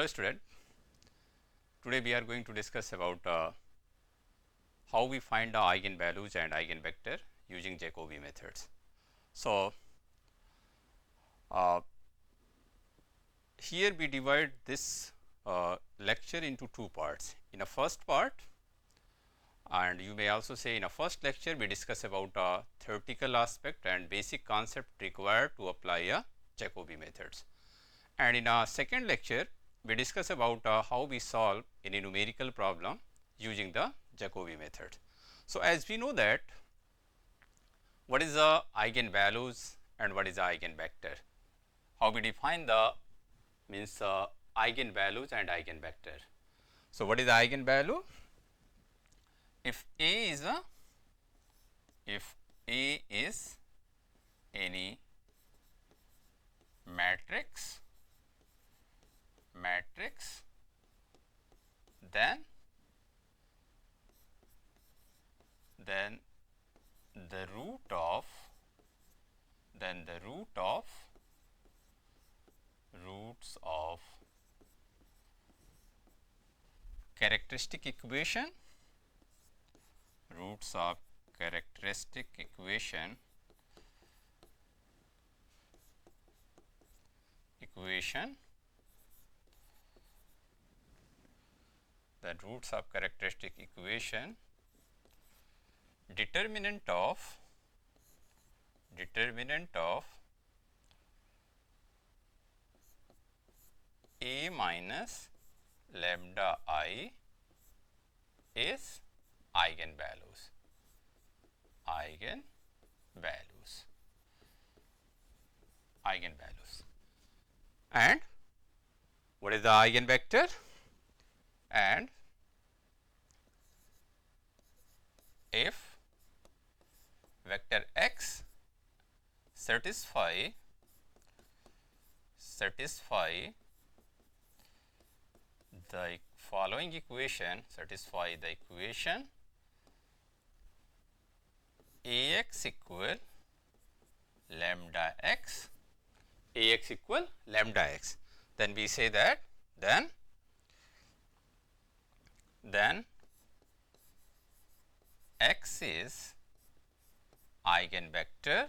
Hello student, today we are going to discuss about how we find the eigenvalues and eigenvector using Jacobi methods. So, here we divide this lecture into two parts. In a first part, and you may also say in a first lecture we discuss about a theoretical aspect and basic concept required to apply a Jacobi methods. And in our second lecture we discuss about how we solve any numerical problem using the Jacobi method. So, as we know that what is the eigenvalues and what is the eigenvector, how we define the means eigenvalues and eigenvector. So, what is the eigenvalue? If A is any matrix, then the root of roots of characteristic equation the roots of characteristic equation determinant of A minus lambda I is eigenvalues. And what is the eigenvector? And if vector x satisfy the following equation, Ax equal lambda x, then we say that then x is eigenvector,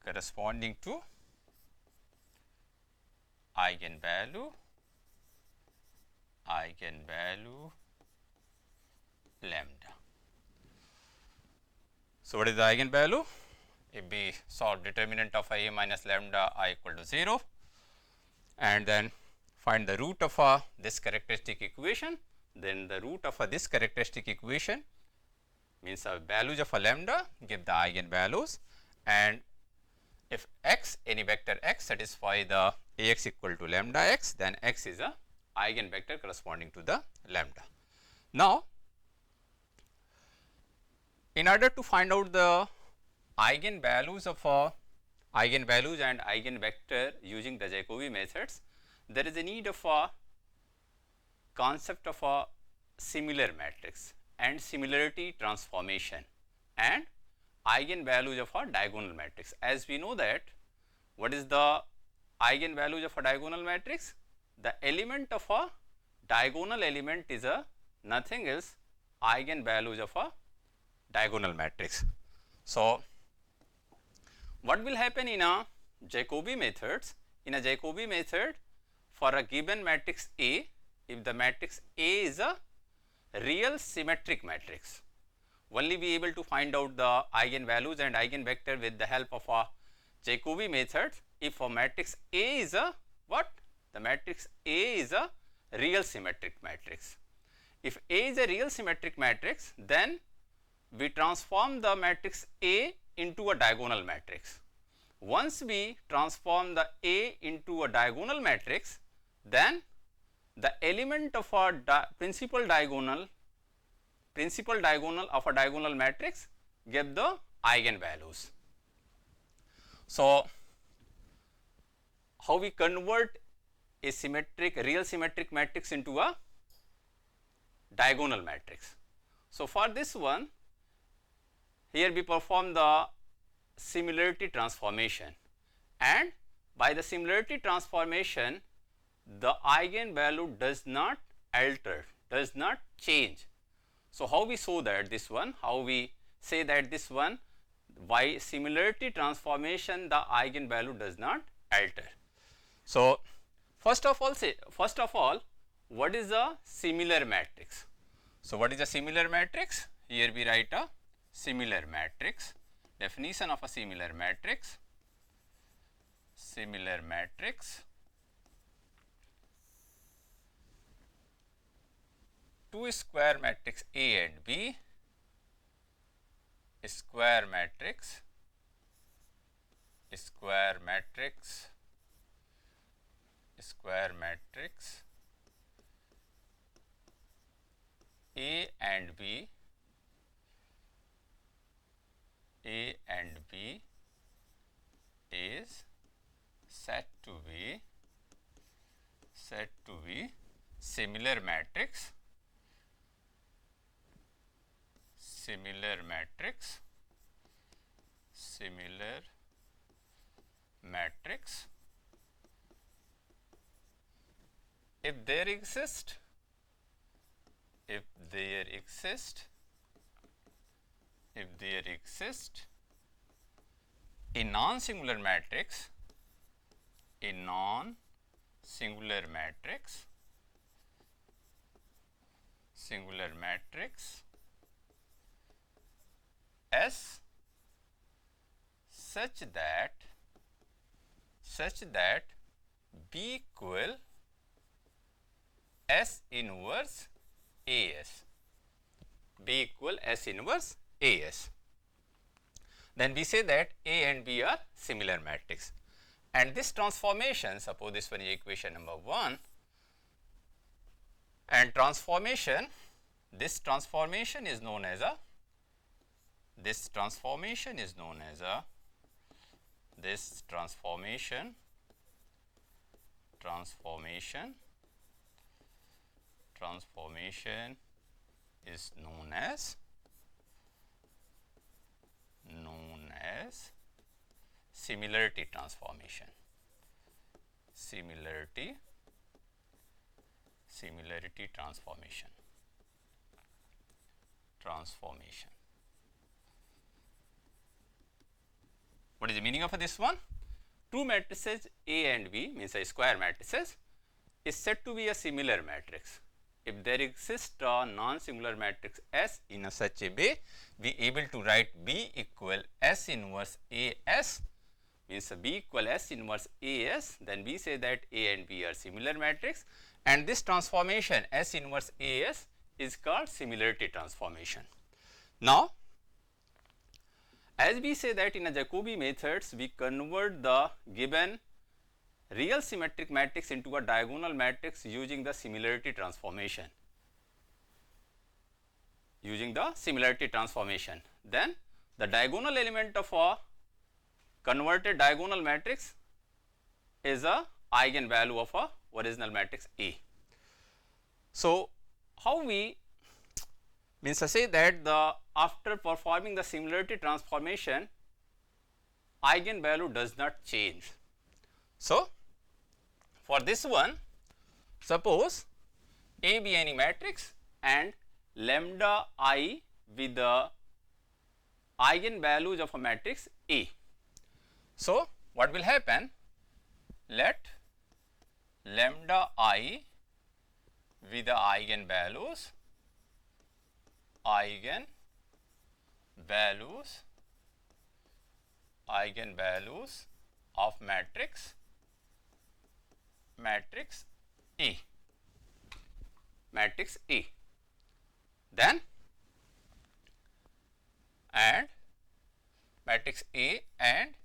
corresponding to eigenvalue lambda. So, what is the eigenvalue? If we solve determinant of A minus lambda I equal to 0 and then find the root of this characteristic equation, then the root of this characteristic equation means values of a lambda give the eigenvalues, and if x, any vector x satisfy the Ax equal to lambda x, then x is a eigenvector corresponding to the lambda. Now, in order to find out the eigenvalues and eigenvector using the Jacobi methods, there is a need of a concept of a similar matrix and similarity transformation and eigenvalues of a diagonal matrix. As we know that what is the eigenvalues of a diagonal matrix? The element of a diagonal element is a nothing else eigenvalues of a diagonal matrix. So, what will happen in a Jacobi methods? In a Jacobi method, for a given matrix A, if the matrix A is a real symmetric matrix, only be able to find out the eigenvalues and eigenvector with the help of a Jacobi method if a matrix A is a what? The matrix A is a real symmetric matrix. If A is a real symmetric matrix, then we transform the matrix A into a diagonal matrix. Once we transform the A into a diagonal matrix, then the element of a principal diagonal of a diagonal matrix give the eigenvalues. So, how we convert a symmetric, real symmetric matrix into a diagonal matrix. So, for this one, here we perform the similarity transformation, and by the similarity transformation, the eigenvalue does not alter, does not change. So, how we show that this one, how we say that this one, by similarity transformation the eigenvalue does not alter. So, first of all, what is a similar matrix? So, what is a similar matrix? Here we write a similar matrix. Definition of a similar matrix. Similar matrix. Two square matrix A and B, square matrix, square matrix, square matrix A and B, A and B is said to be similar matrix, similar matrix, similar matrix if there exists a non-singular matrix, singular matrix S such that B equal S inverse AS, B equal S inverse AS. Then we say that A and B are similar matrix, and this transformation, suppose this one is equation number 1, and this transformation is known as a similarity transformation. What is the meaning of this one? Two matrices A and B, means a square matrices, is said to be a similar matrix if there exists a non-singular matrix S in a such a way we able to write B equal S inverse AS, means B equal S inverse AS, then we say that A and B are similar matrix, and this transformation S inverse AS is called similarity transformation. Now, as we say that in a Jacobi methods we convert the given real symmetric matrix into a diagonal matrix using the similarity transformation. Then the diagonal element of a converted diagonal matrix is a eigenvalue of a original matrix A. So, how we means to say that after performing the similarity transformation, eigenvalue does not change. So, for this one, suppose A be any matrix and lambda I be the eigenvalues of a matrix A. So, what will happen? Let lambda I be the eigenvalues of matrix A. Then and matrix A and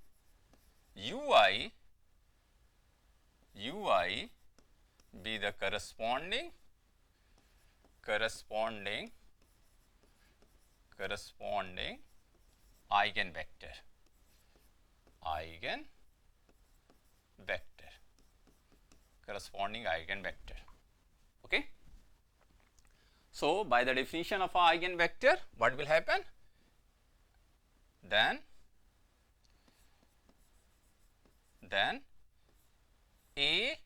UI be the corresponding eigenvector. corresponding eigenvector. Okay. So, by the definition of a eigenvector, what will happen? Then A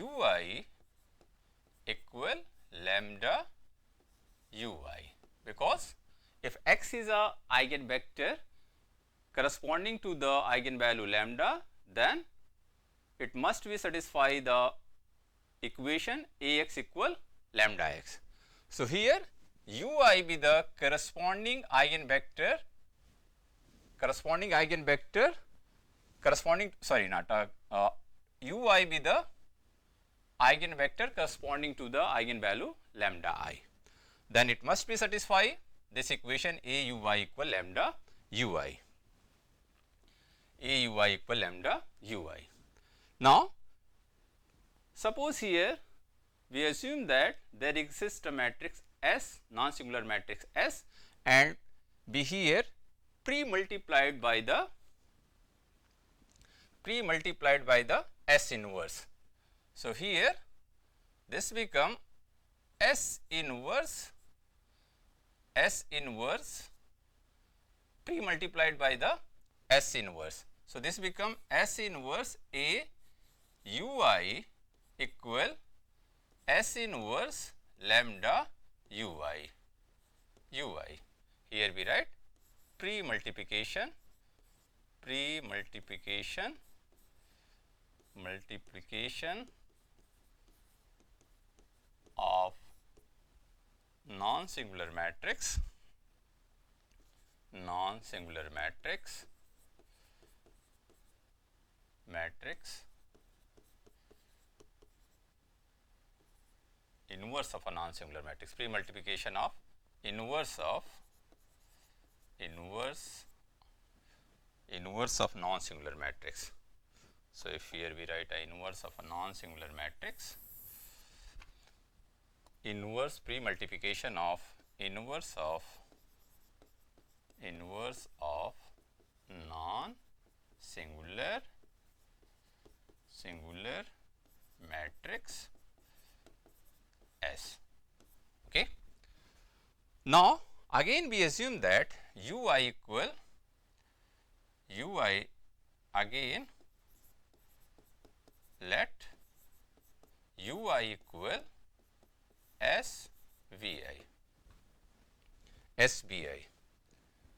ui equal lambda ui, because if x is a eigenvector corresponding to the eigenvalue lambda, then it must be satisfy the equation Ax equal lambda x. So, here ui be the corresponding eigenvector ui be the eigenvector corresponding to the eigenvalue lambda I. Then it must be satisfy this equation Auy equal lambda ui. Auy equal lambda ui. Now, suppose here we assume that there exists a matrix S, non-singular matrix S, and be here pre-multiplied by the S inverse. So, here this become S inverse pre-multiplied by the S inverse. So, this become S inverse A ui equal S inverse lambda ui. Here we write multiplication of non-singular matrix inverse of a non-singular matrix, pre-multiplication of inverse of non-singular matrix. So, if here we write a inverse of a non-singular matrix, inverse pre-multiplication of inverse of non-singular matrix S. Okay. Now, again we assume that ui again let ui equal SBI.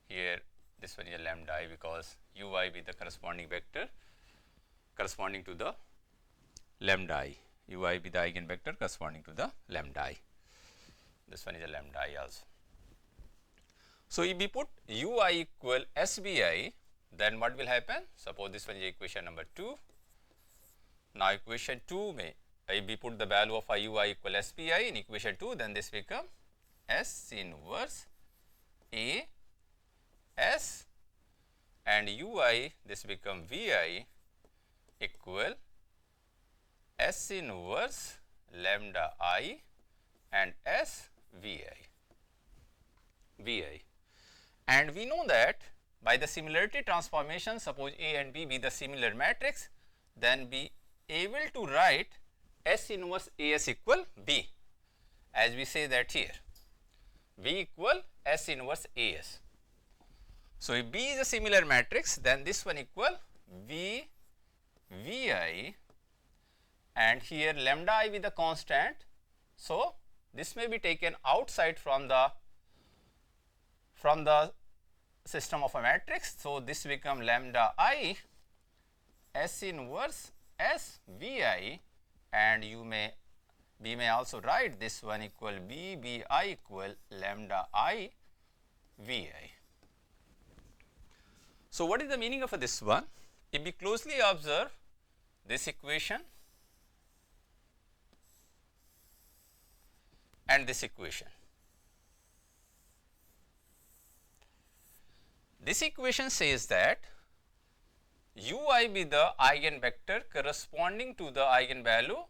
Here this one is a lambda I, because ui be the corresponding vector corresponding to the lambda I. Ui be the eigenvector corresponding to the lambda I. This one is a lambda I also. So, if we put ui equal SBI, then what will happen? Suppose this one is equation number 2. Now, equation 2 may, if we put the value of ui equal SBI in equation 2, then this become S inverse A S, and ui this become Vi equal S inverse lambda I and S Vi. And we know that by the similarity transformation, suppose A and B be the similar matrix, then be able to write S inverse AS equal B, as we say that here B equal S inverse AS. So, if B is a similar matrix, then this one equal Vi, and here lambda I be the constant. So, this may be taken outside from the system of a matrix. So, this become lambda I S inverse S Vi, and we may also write this one equal Bi equal lambda I Vi. So, what is the meaning of this one? If we closely observe this equation and this equation, this equation says that ui be the eigenvector corresponding to the eigenvalue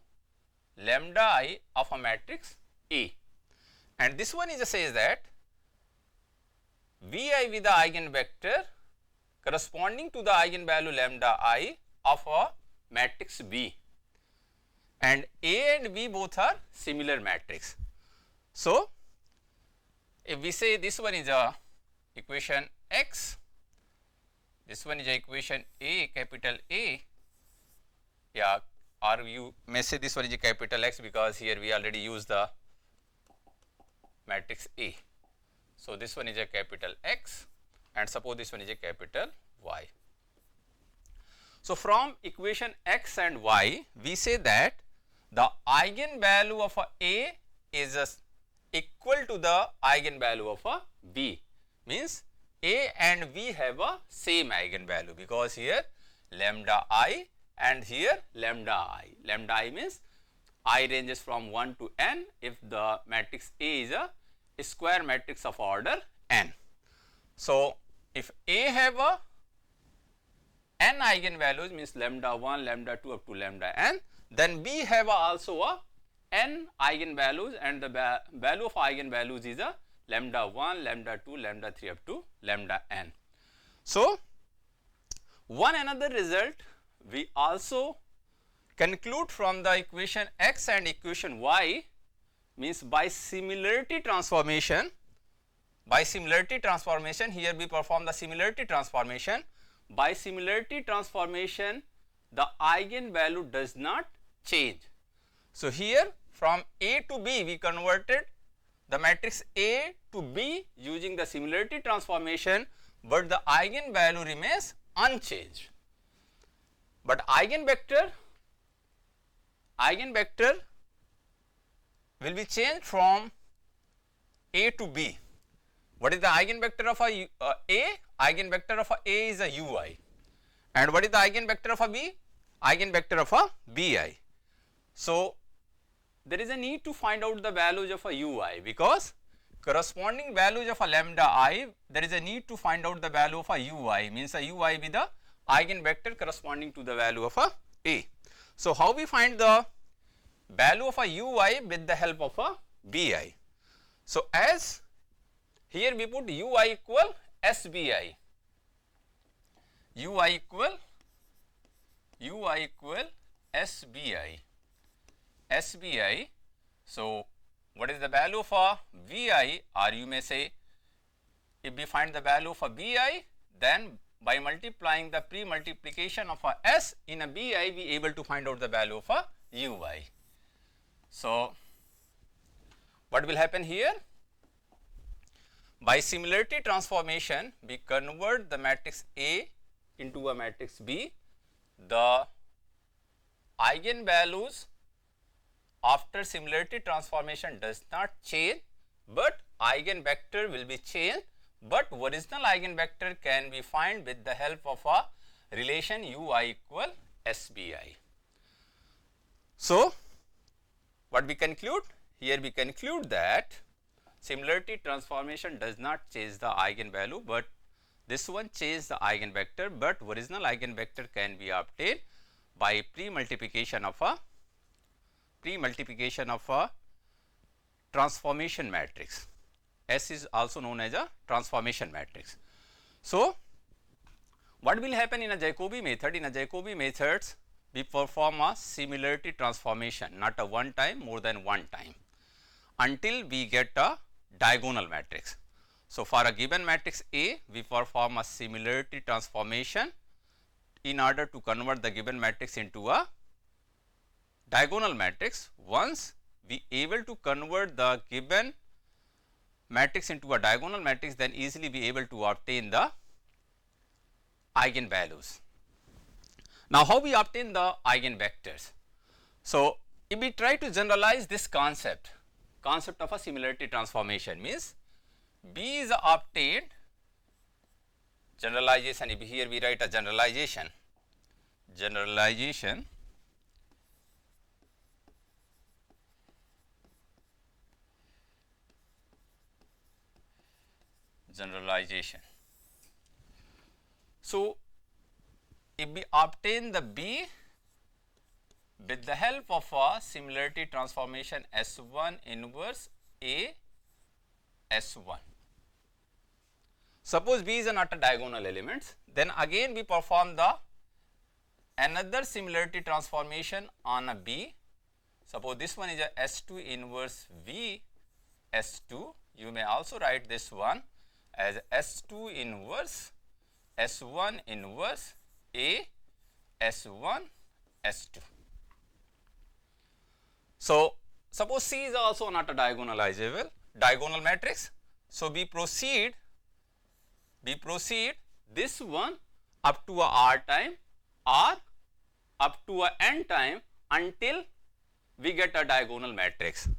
lambda I of a matrix A, and this one is says that Vi be the eigenvector corresponding to the eigenvalue lambda I of a matrix B, and A and B both are similar matrix. So, if we say this one is a equation X, this one is a equation A, capital A, yeah, or you may say this one is a capital X because here we already use the matrix A. So, this one is a capital X and suppose this one is a capital Y. So, from equation X and Y, we say that the eigenvalue of A is equal to the eigenvalue of B, means A and B have a same eigenvalue because here lambda I and here lambda I. Lambda I means I ranges from 1 to n if the matrix A is a square matrix of order n. So, if A have a n eigenvalues, means lambda 1, lambda 2 up to lambda n, then B have also a n eigenvalues and the value of eigenvalues is a lambda 1, lambda 2, lambda 3 up to lambda n. So, one another result we also conclude from the equation X and equation Y, means by similarity transformation, here we perform the similarity transformation. By similarity transformation, the eigenvalue does not change. So, here from A to B we converted the matrix A to B using the similarity transformation, but the eigenvalue remains unchanged. But eigenvector will be changed from A to B. What is the eigenvector of A? Eigenvector of A is a ui. And what is the eigenvector of a B? Eigenvector of a bi. So, there is a need to find out the values of a ui because corresponding values of a lambda I, there is a need to find out the value of a ui, means a ui with the eigenvector corresponding to the value of A. So, how we find the value of a ui with the help of a bi? So, as here we put ui equal SBI, ui equal SBI. So, what is the value of a Vi, or you may say if we find the value of a Bi, then by multiplying the pre-multiplication of a S in a Bi, we able to find out the value of a Ui. So, what will happen here? By similarity transformation, we convert the matrix A into a matrix B. The eigenvalues after similarity transformation does not change, but eigenvector will be changed, but original eigenvector can be found with the help of a relation ui equal SBI. So, what we conclude? Here we conclude that similarity transformation does not change the eigenvalue, but this one changes the eigenvector, but original eigenvector can be obtained by pre-multiplication of a transformation matrix. S is also known as a transformation matrix. So, what will happen in a Jacobi method? In a Jacobi methods, we perform a similarity transformation, not a one time, more than one time, until we get a diagonal matrix. So, for a given matrix A, we perform a similarity transformation in order to convert the given matrix into a diagonal matrix. Once we able to convert the given matrix into a diagonal matrix, then easily be able to obtain the eigenvalues. Now, how we obtain the eigenvectors? So, if we try to generalize this concept of a similarity transformation, means B is obtained, generalization, if here we write a generalization So, if we obtain the B with the help of a similarity transformation S1 inverse A S1. Suppose B is not a diagonal element, then again we perform the another similarity transformation on a B. Suppose this one is a S2 inverse V S2. You may also write this one as S2 inverse S1 inverse A S1 S2. So, suppose C is also not a diagonalizable diagonal matrix. So, we proceed this one up to a R time or up to a N time until we get a diagonal matrix.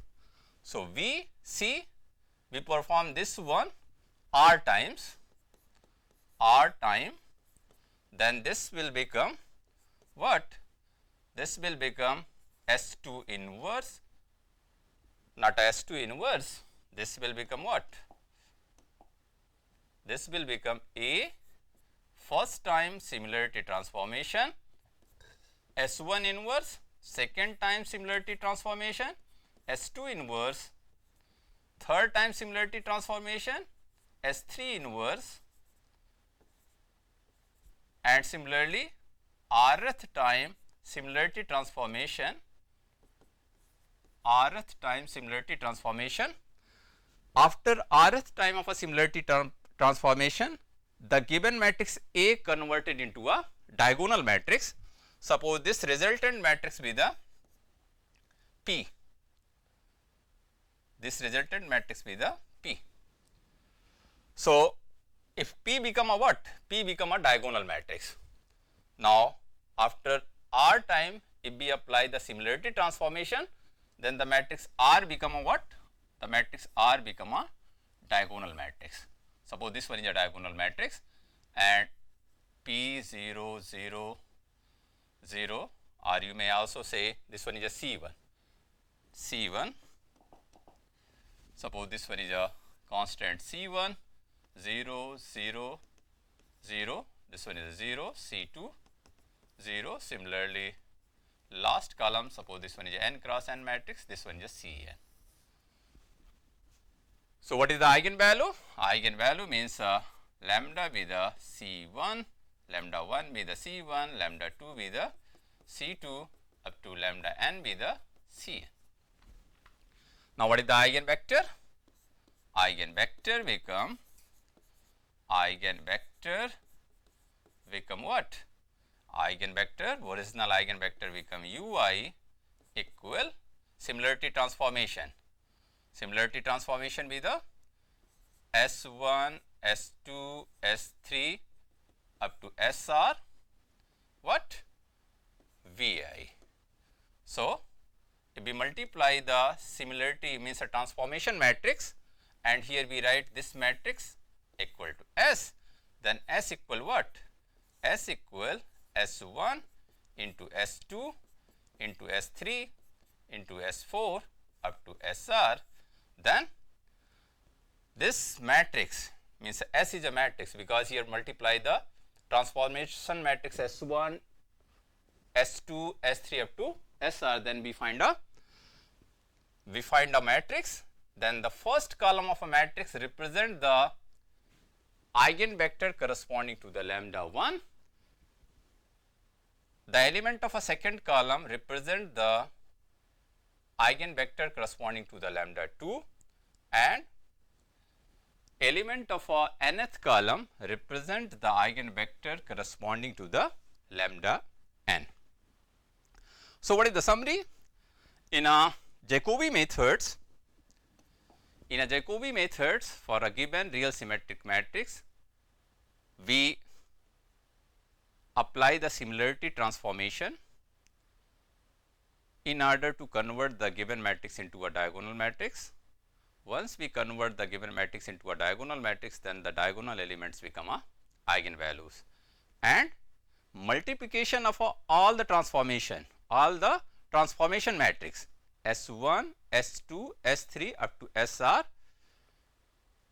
So, we perform this one R time, then this will become what? This will become S2 inverse, not S2 inverse, this will become what? This will become A first time similarity transformation, S1 inverse, second time similarity transformation, S2 inverse, third time similarity transformation, S3 inverse, and similarly rth time similarity transformation, After rth time of a similarity transformation, the given matrix A converted into a diagonal matrix. Suppose this resultant matrix be the P. So, if P become a what? P become a diagonal matrix. Now, after R time, if we apply the similarity transformation, then the matrix R become a what? The matrix R become a diagonal matrix. Suppose this one is a diagonal matrix and P 0 0 0, or you may also say this one is a C1. Suppose this one is a constant C1, 0 0 0, this one is a 0, C2 0. Similarly, last column, suppose this one is a n cross n matrix, this one is a Cn. So, what is the eigenvalue? Eigenvalue means lambda be the C1, lambda 1 be the C1, lambda 2 be the C2, up to lambda n be the Cn. Now, what is the eigenvector? Eigenvector become what? Original eigenvector become Ui equal similarity transformation. Similarity transformation be the S1, S2, S3 up to SR what? Vi. So, if we multiply the similarity means a transformation matrix, and here we write this matrix equal to S, then S equal what? S equal S1 into S2 into S3 into S4 up to SR, then this matrix means S is a matrix because here multiply the transformation matrix S1, S2, S3 up to SR, then we find a matrix. Then the first column of a matrix represent the eigenvector corresponding to the lambda 1. The element of a second column represent the eigenvector corresponding to the lambda 2, and element of a nth column represent the eigenvector corresponding to the lambda n. So, what is the summary? In a Jacobi methods, for a given real symmetric matrix, we apply the similarity transformation in order to convert the given matrix into a diagonal matrix. Once we convert the given matrix into a diagonal matrix, then the diagonal elements become a eigenvalues, and multiplication of all the transformation matrix S1, S2, S3 up to SR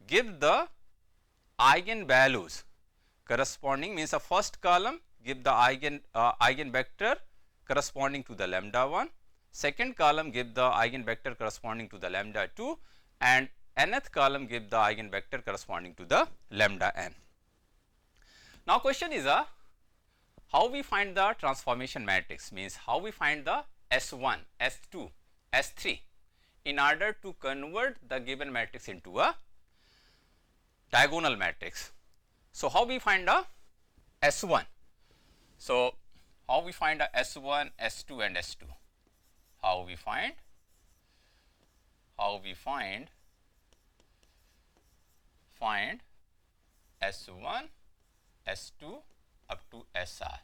give the eigenvalues corresponding, means the first column give the eigenvector corresponding to the lambda 1, second column give the eigenvector corresponding to the lambda 2, and nth column give the eigenvector corresponding to the lambda n. Now, question is how we find the transformation matrix, means how we find the S1, S2, S3 in order to convert the given matrix into a diagonal matrix. So, how we find a S1? So, how we find a S1, S2 and S2? How we find S1, S2 up to SR.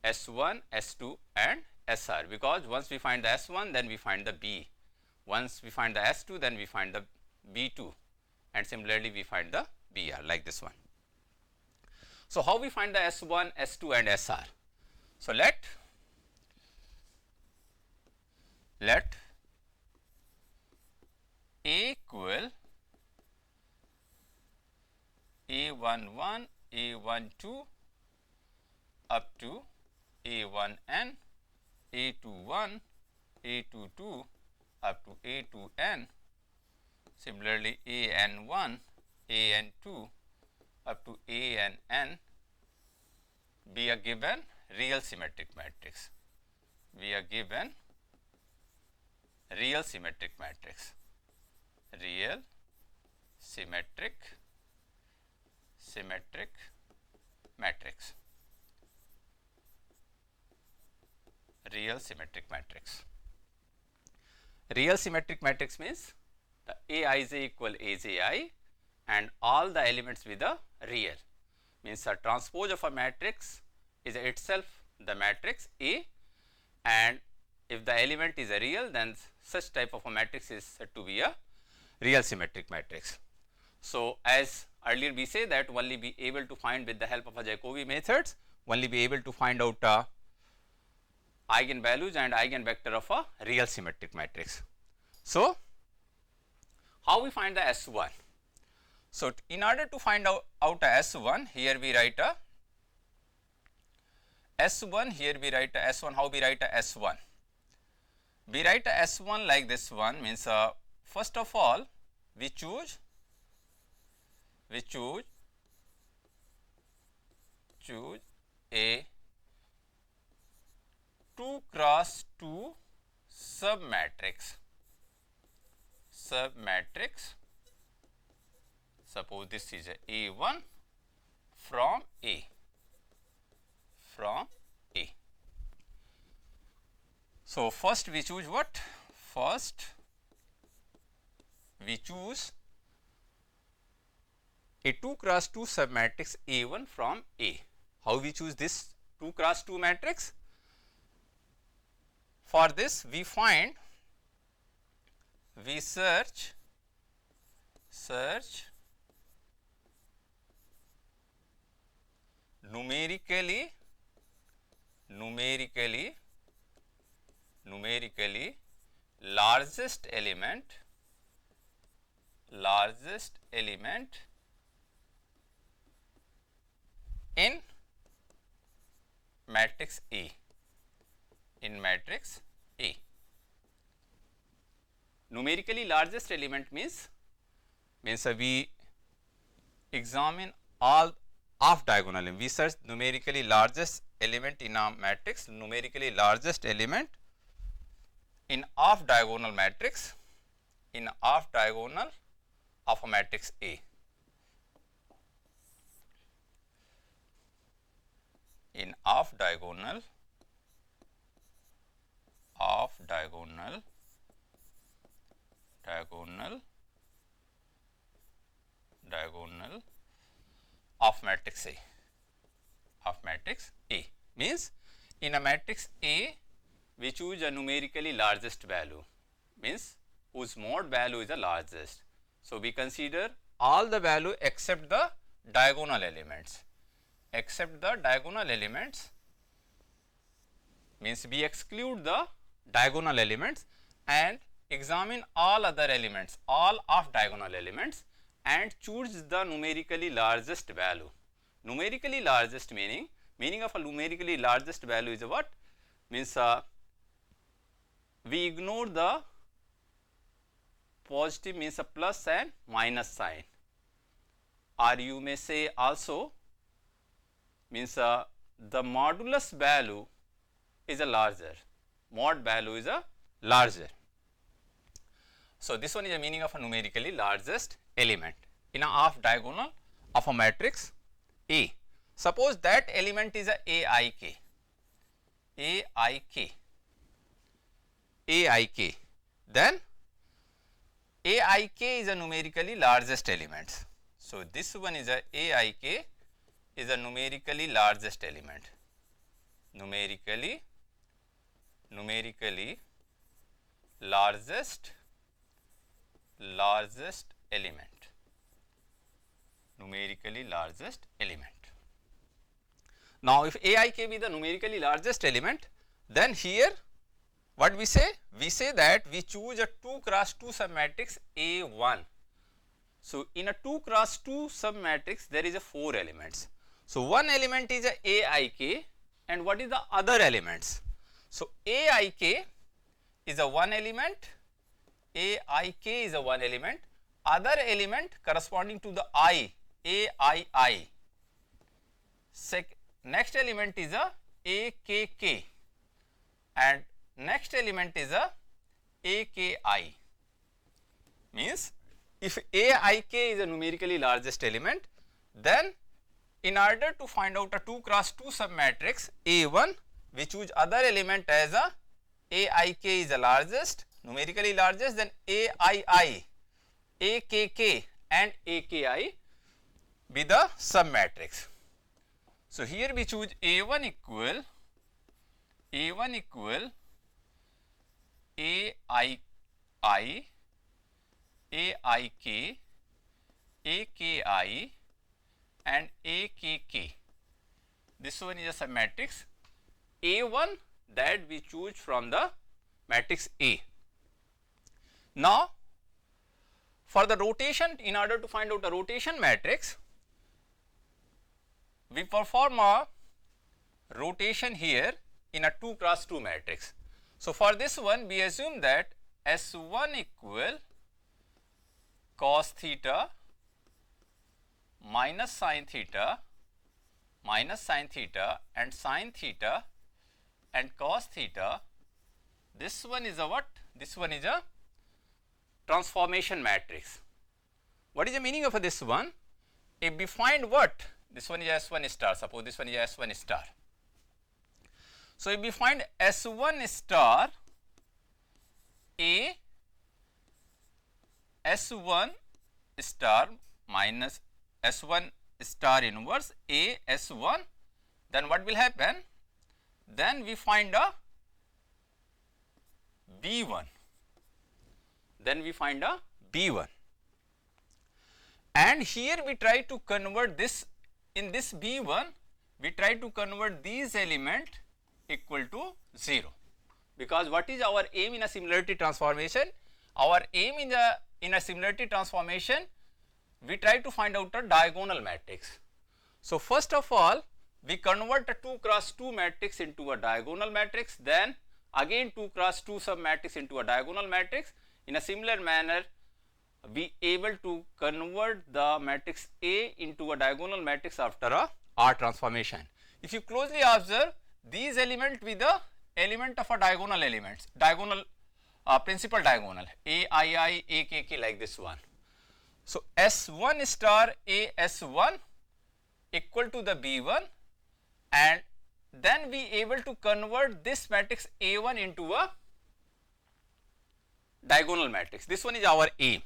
S1, S2 and SR, because once we find the S1 then we find the B, once we find the S2 then we find the B2, and similarly we find the BR, like this one. So, how we find the S1, S2 and SR? So, let A equal A11, A12 up to A1n, A21, A22 up to A2n, similarly AN1, AN2 up to ANn be a given real symmetric matrix, real symmetric matrix. Real symmetric matrix means the Aij equal Aji and all the elements with a real, means a transpose of a matrix is itself the matrix A, and if the element is a real, then such type of a matrix is said to be a real symmetric matrix. So, as earlier we say that only be able to find with the help of a Jacobi methods, only be able to find out eigenvalues and eigenvector of a real symmetric matrix. So, how we find the S1? So, in order to find out a S1, here we write a S1, here we write a S1. How we write a S1? We write a S1 like this one, means first of all we choose a 2 cross 2 submatrix. Suppose this is a A1 from A. So, first we choose what? First we choose a 2 cross 2 submatrix A1 from A. How we choose this 2 cross 2 matrix? For this we search numerically largest element in matrix A. Numerically largest element means we examine all off diagonal. We search numerically largest element in a matrix, numerically largest element in off diagonal matrix, in off diagonal of a matrix A. In off diagonal of matrix A. Means in a matrix A we choose a numerically largest value, means whose mode value is the largest. So, we consider all the value except the diagonal elements. Means we exclude the diagonal elements and examine all other elements, all of diagonal elements, and choose the numerically largest value. Numerically largest meaning of a numerically largest value is what? Means we ignore the positive, means a plus and minus sign, or you may say also means the modulus value is a larger, mod value is a larger. So, this one is the meaning of a numerically largest element in a half diagonal of a matrix A. Suppose that element is a AIK, then AIK is a numerically largest element. So, this one is a AIK is a numerically largest element, numerically largest element, numerically largest element. Now, if AIK be the numerically largest element, then here what we say? We say that we choose a 2 cross 2 submatrix A1. So, in a 2 cross 2 submatrix there is a 4 elements. So, one element is a AIK, and what is the other elements? So, AIK is a one element, AIK is a one element, other element corresponding to the I, AII. Next element is a AKK, and next element is a AKI. Means if AIK is a numerically largest element, then in order to find out a 2 cross 2 submatrix A1, we choose other element as a AIK is the largest, numerically largest, then AII, AKK and AKI be the submatrix. So, here we choose A1 equal AII, AIK, AKI and AKK. This one is a submatrix A1 that we choose from the matrix A. Now, for the rotation, in order to find out a rotation matrix, we perform a rotation here in a 2 cross 2 matrix. So, for this one we assume that S1 equal cos theta minus sin theta and sin theta and cos theta. This one is a what? This one is a transformation matrix. What is the meaning of this one? If we find what? This one is S1 star, suppose this one is S1 star. So, if we find S1 star A, S1 star minus S1 star inverse A S1, then what will happen? Then we find a B1, and here we try to convert this, in this B1 we try to convert these element equal to 0, because what is our aim in a similarity transformation? Our aim in a similarity transformation, we try to find out a diagonal matrix. So, first of all we convert a 2 cross 2 matrix into a diagonal matrix, then again 2 cross 2 submatrix into a diagonal matrix. In a similar manner, we able to convert the matrix A into a diagonal matrix after a R transformation. If you closely observe, these element with the element of a diagonal elements, principal diagonal AII, AKK, like this one. So, S1 star A S1 equal to the B1, and then we able to convert this matrix A1 into a diagonal matrix. This one is our aim.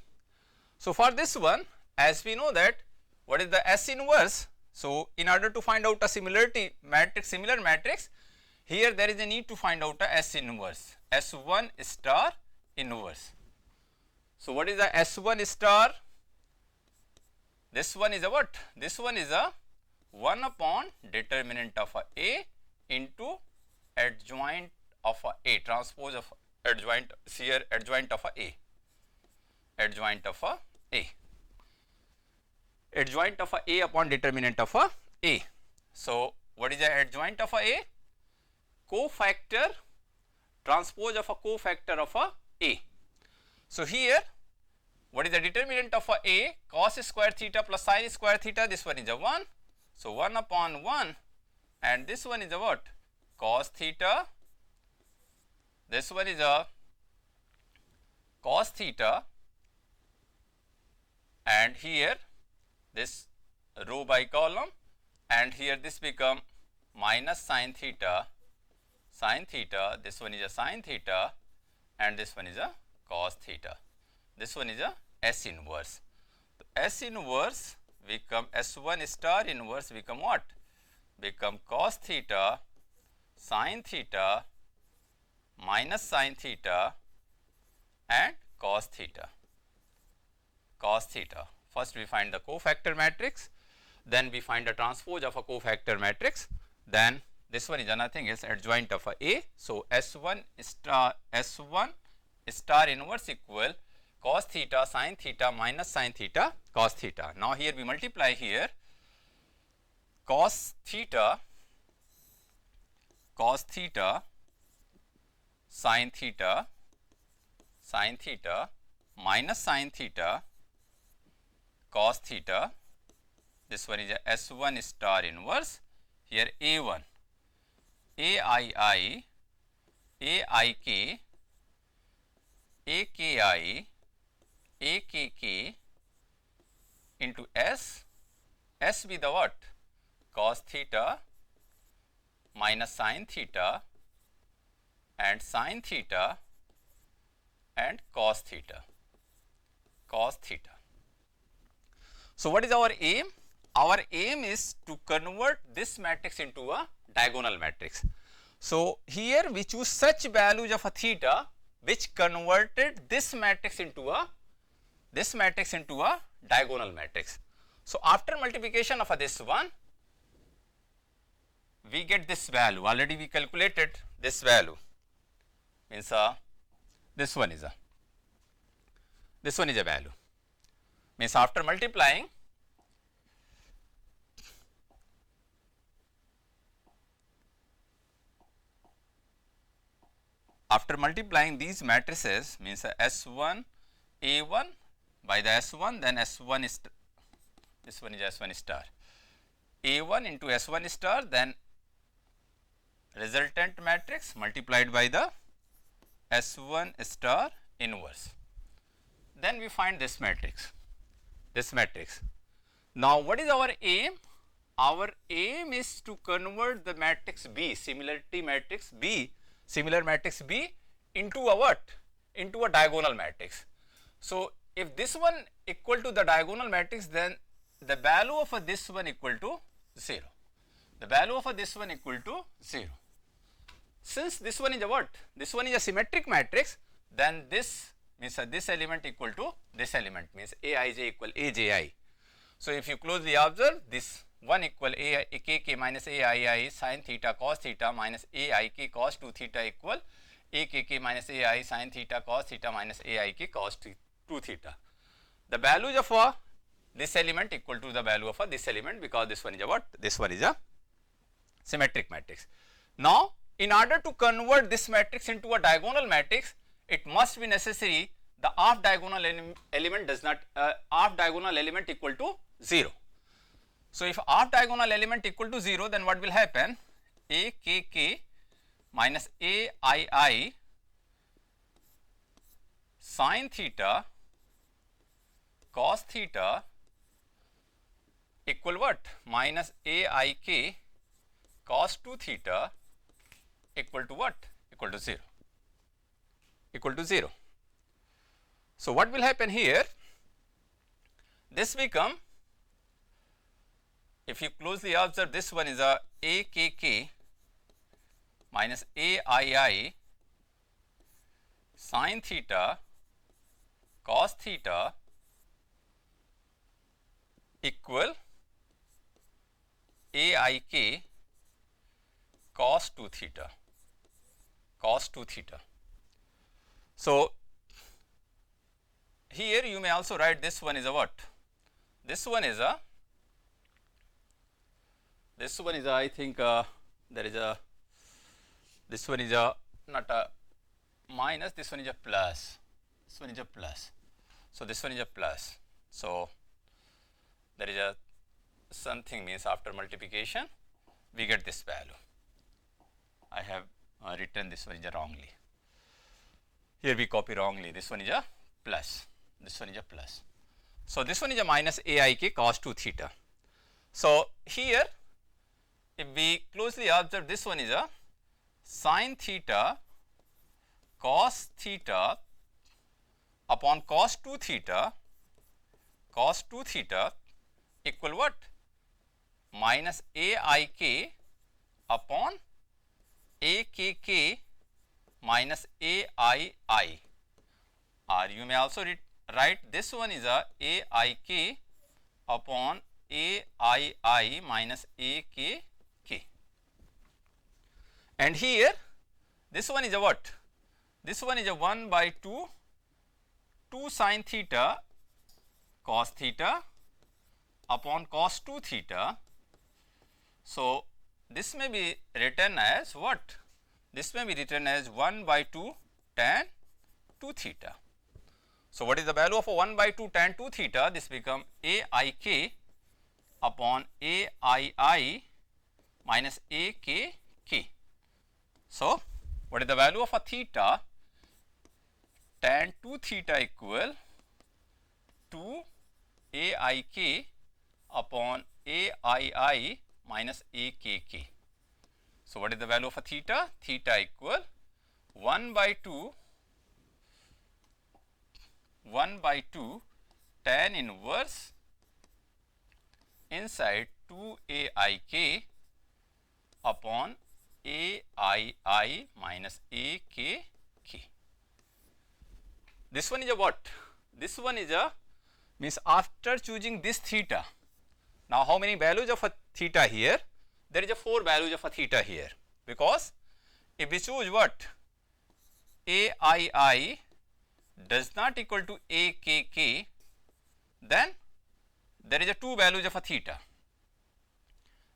So, for this one, as we know that what is the S inverse. So, in order to find out a similarity matrix, similar matrix, here there is a need to find out a S inverse, S1 star inverse. So, what is the S1 star? This one is a what? This one is a 1 upon determinant of A into adjoint of A, transpose of adjoint, shear adjoint of A, adjoint of A, adjoint of A upon determinant of A. So, what is the adjoint of A? Cofactor, transpose of a cofactor of A. So, here what is the determinant of A? Cos square theta plus sin square theta, this one is a 1. So, 1 upon 1 and this one is a what? Cos theta. This one is a cos theta, and here this row by column, and here this become minus sin theta, this one is a sin theta, and this one is a cos theta. This one is a S inverse. So S inverse become S1 star inverse become what? Become cos theta sin theta minus sin theta and cos theta. Cos theta. First we find the cofactor matrix, then we find the transpose of a cofactor matrix, then this one is nothing else adjoint of a. So S1 star inverse equal cos theta sin theta minus sin theta cos theta. Now here we multiply here cos theta sin theta minus sin theta cos theta. This one is a S1 star inverse. Here A1, AII, AIK, AKI, AKK into S. S be the what? Cos theta minus sin theta and sin theta and cos theta. So what is our aim? Our aim is to convert this matrix into a diagonal matrix. So here we choose such values of a theta which converted this matrix into a diagonal matrix. So after multiplication of this one, we get this value. Already we calculated this value. Means this one is a value. Means after multiplying, these matrices, means S1 A1 by the S1, then S1 is this one is S1 star, A1 into S1 star, then resultant matrix multiplied by the S1 star inverse. Then we find this matrix. Now what is our aim? Our aim is to convert the matrix B, similar matrix B into a what? Into a diagonal matrix. So if this one equal to the diagonal matrix, then the value of this one equal to 0. Since this one is a what? This one is a symmetric matrix, then this means this element equal to this element, means Aij equal Aji. So if you closely observe, this one equal Akk minus Aii sin theta cos theta minus Aik cos 2 theta equal Akk minus Ai sin theta cos theta minus Aik cos 2 theta. The values of this element equal to the value of this element, because this one is a what? This one is a symmetric matrix. Now in order to convert this matrix into a diagonal matrix, it must be necessary the off diagonal element equal to 0. So if off diagonal element equal to 0, then what will happen? Akk minus Aii sin theta cos theta equal what? Minus Aik cos 2 theta equal to what? Equal to 0. So what will happen here? This become, if you closely observe, this one is a Akk minus Aii sin theta cos theta equal Aik cos 2 theta. So here you may also write this one is a what? This one is a I think this one is a not a minus, this one is a plus. So this one is a plus. So there is a something, means after multiplication we get this value. I have written this one is a wrongly. Here we copy wrongly. This one is a plus. This one is a plus. So this one is a minus aik cos 2 theta. So here, if we closely observe, this one is a sin theta cos theta upon cos 2 theta equal what? Minus aik upon akk minus aii, or you may also write this one is a aik upon aii minus akk. And here this one is a what? This one is a 1 by 2 sin theta cos theta upon cos 2 theta. So this may be written as what? This may be written as 1 by 2 tan 2 theta. So what is the value of a 1 by 2 tan 2 theta? This become aik upon aii minus akk. So what is the value of a theta? Tan 2 theta equal 2 aik upon aii minus akk. So what is the value of a theta? Theta equal 1 by 2 tan inverse inside 2 aik upon aii minus akk. This one is a what? This one is a means after choosing this theta. Now how many values of a theta here? There is a 4 values of a theta here, because if we choose what? aii does not equal to akk, then there is a 2 values of a theta.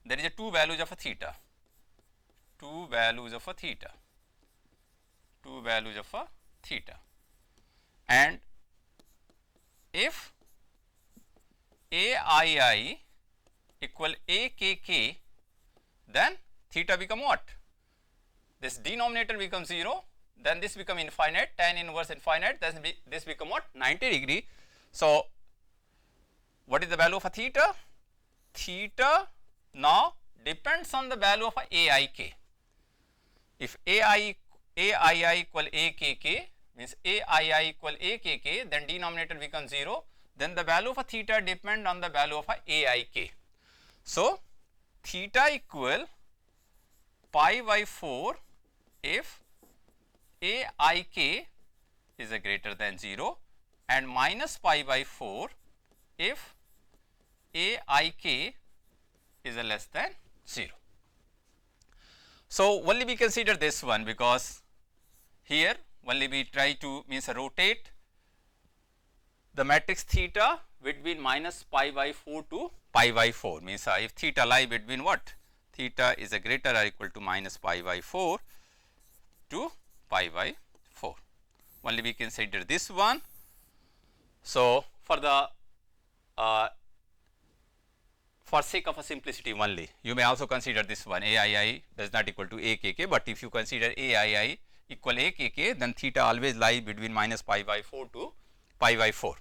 There is a 2 values of a theta. 2 values of a theta. 2 values of a theta. And if aii equal akk, then theta become what? This denominator becomes 0, then this become infinite, tan inverse infinite, then this become what? 90 degree. So what is the value of a theta? Theta now depends on the value of a aik. If aii equal akk, means aii equal akk, then denominator becomes 0, then the value of a theta depend on the value of a aik. So theta equal pi by 4 if aik is a greater than 0, and minus pi by 4 if aik is a less than 0. So only we consider this one, because here only we try to means rotate the matrix theta between minus pi by 4 to pi by 4, means if theta lie between what? Theta is a greater or equal to minus pi by 4 to pi by 4. Only we consider this one. So for the for sake of a simplicity only, you may also consider this one, aii does not equal to akk, but if you consider aii equal akk, then theta always lie between minus pi by 4 to pi by 4.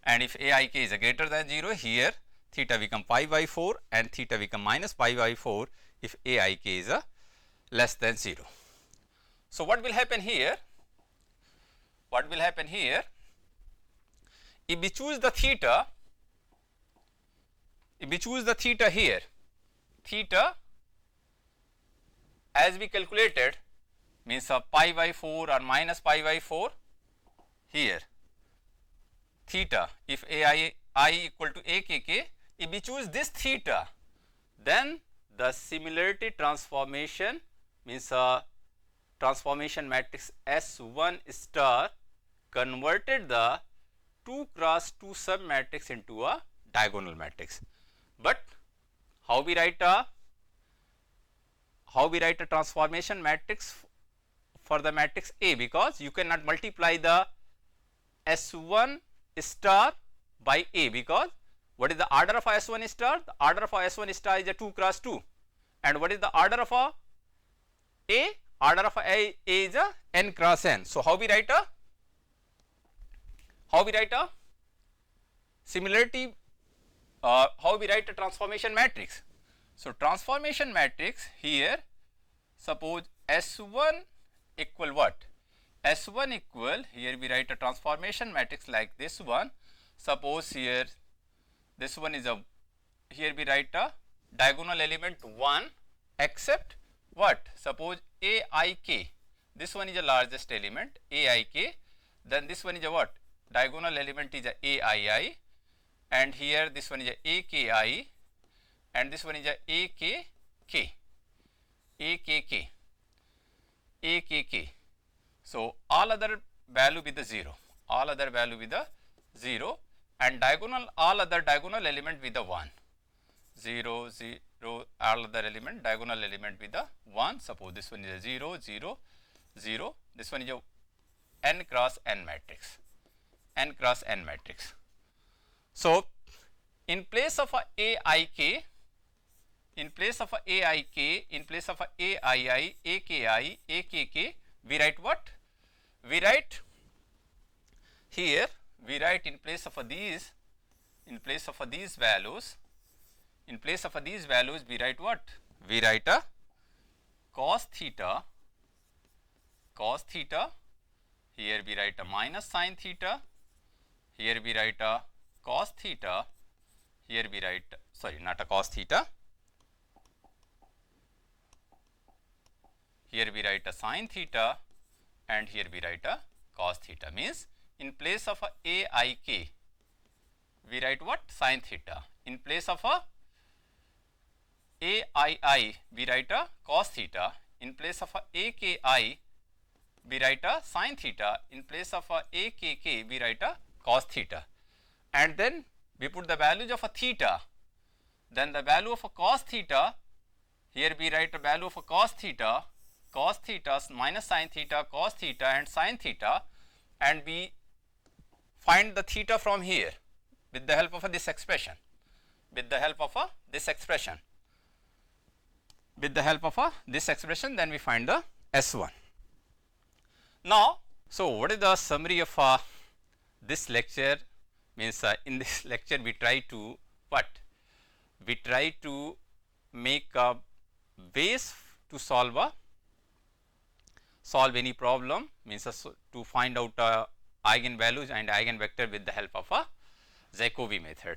And if aik is a greater than 0, here theta become pi by 4 and theta become minus pi by 4 if aik is a less than 0. So what will happen here? What will happen here? If we choose the theta, here, theta as we calculated means pi by 4 or minus pi by 4, here theta if aii equal to akk, if we choose this theta, then the similarity transformation means transformation matrix S1 star converted the 2 cross 2 sub matrix into a diagonal matrix. But how we write a transformation matrix for the matrix A, because you cannot multiply the S1 star by A, because What is the order of S1 star? The order of S1 star is a 2 cross 2. And what is the order of A? Order of A is a n cross n. So how we write a similarity? How we write a transformation matrix? So transformation matrix here, suppose S1 equal what? S1 equal, here we write a transformation matrix like this one. Suppose here this one is a, here we write a diagonal element 1 except what? Suppose Aik, this one is the largest element Aik, then this one is a what? Diagonal element is a Aii, and here this one is a Aki, and this one is a Akk. So all other value with the 0, all other value with the 0, and diagonal, all other diagonal element with the 1, 0, 0, all other element, diagonal element with the 1. Suppose this one is a 0, 0, 0, this one is a n cross n matrix, n cross n matrix. So in place of a Aik, in place of a Aik, in place of a Aii, Aki, Akk, we write what? We write here, we write in place of these, in place of these values, in place of these values we write what? We write a cos theta, here we write a minus sin theta, here we write a cos theta, here we write, sorry, not a cos theta, here we write a sin theta, and here we write a cos theta. Means in place of a Aik, we write what? Sin theta. In place of a Aii, we write a cos theta. In place of a Aki, we write a sin theta. In place of a Akk, we write a cos theta. And then we put the values of a theta. Then the value of a cos theta, here we write a value of a cos theta, minus sin theta, cos theta, and sin theta, and we find the theta from here with the help of this expression, with the help of this expression, with the help of this expression, then we find the S1. Now, so what is the summary of this lecture? Means in this lecture we try to what? We try to make ways to solve any problem, means to find out eigenvalues and eigenvector with the help of a Jacobi method.